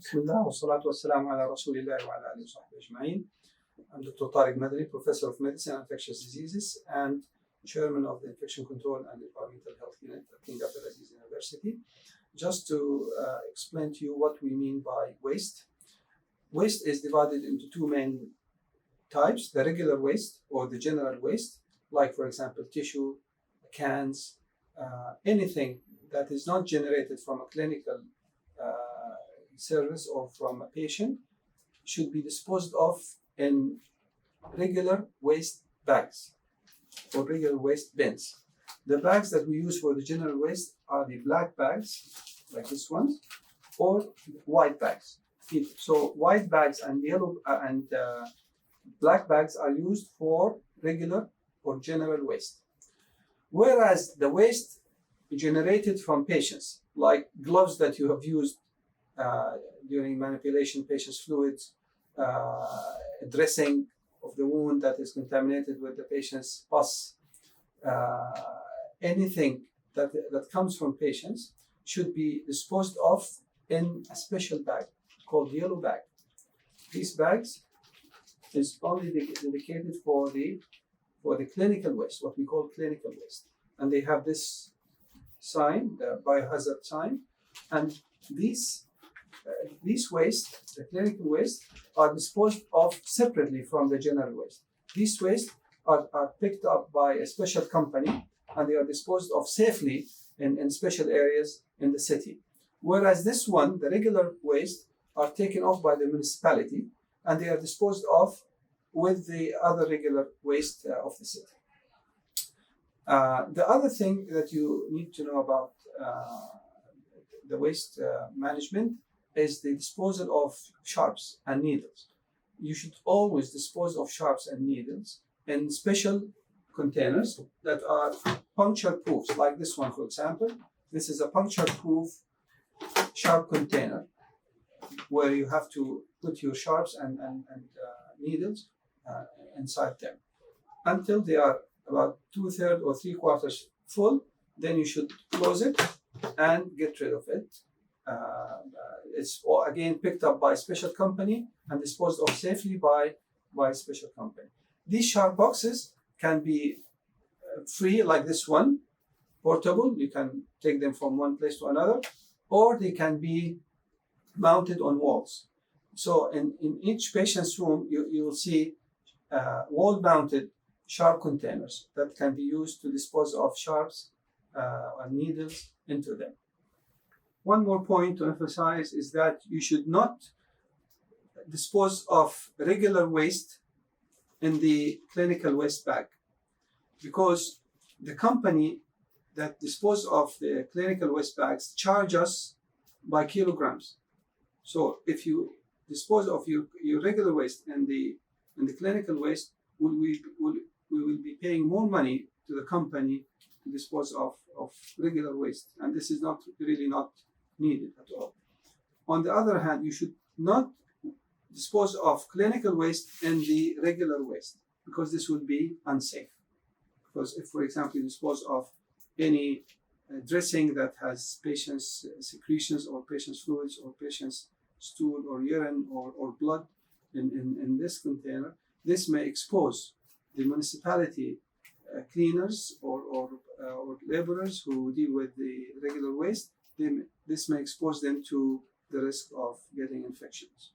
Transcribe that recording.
بسم الله والصلاة والسلام على رسول الله وعلى آله وصحبه أجمعين. I'm Dr. Tariq Madani, Professor of Medicine and Infectious Diseases and Chairman of the Infection Control and Environmental Health Unit at King Abdulaziz University. Just to explain to you what we mean by waste. Waste is divided into two main types: the regular waste or the general waste, like for example tissue, cans, anything that is not generated from a clinical service or from a patient should be disposed of in regular waste bags or regular waste bins. The bags that we use for the general waste are the black bags, like this one, or white bags. So white bags and yellow and black bags are used for regular or general waste. Whereas the waste generated from patients, like gloves that you have used during manipulation patient's fluids, dressing of the wound that is contaminated with the patient's pus, anything that comes from patients should be disposed of in a special bag called yellow bag. These bags is only dedicated for the clinical waste, what we call clinical waste, and they have this sign, the biohazard sign, and these waste, the clinical waste, are disposed of separately from the general waste. These waste are picked up by a special company and they are disposed of safely in special areas in the city. Whereas this one, the regular waste, are taken off by the municipality and they are disposed of with the other regular waste of the city. The other thing that you need to know about the waste management is the disposal of sharps and needles. You should always dispose of sharps and needles in special containers that are puncture proof, like this one, for example. This is a puncture proof sharp container where you have to put your sharps and needles inside them until they are about 2/3 or 3/4 full. Then you should close it and get rid of it. It's again picked up by a special company and disposed of safely by a special company. These sharp boxes can be free, like this one, portable. You can take them from one place to another, or they can be mounted on walls. So in each patient's room, you will see wall-mounted sharp containers that can be used to dispose of sharps and needles into them. One more point to emphasize is that you should not dispose of regular waste in the clinical waste bag, because the company that disposes of the clinical waste bags charge us by kilograms. So if you dispose of your regular waste in the clinical waste, we will be paying more money to the company to dispose of regular waste, and this is really not needed at all. On the other hand, you should not dispose of clinical waste in the regular waste, because this will be unsafe. Because if, for example, you dispose of any dressing that has patient's secretions or patient's fluids or patient's stool or urine or blood in this container, this may expose the municipality cleaners or laborers who deal with the regular waste. This may expose them to the risk of getting infections.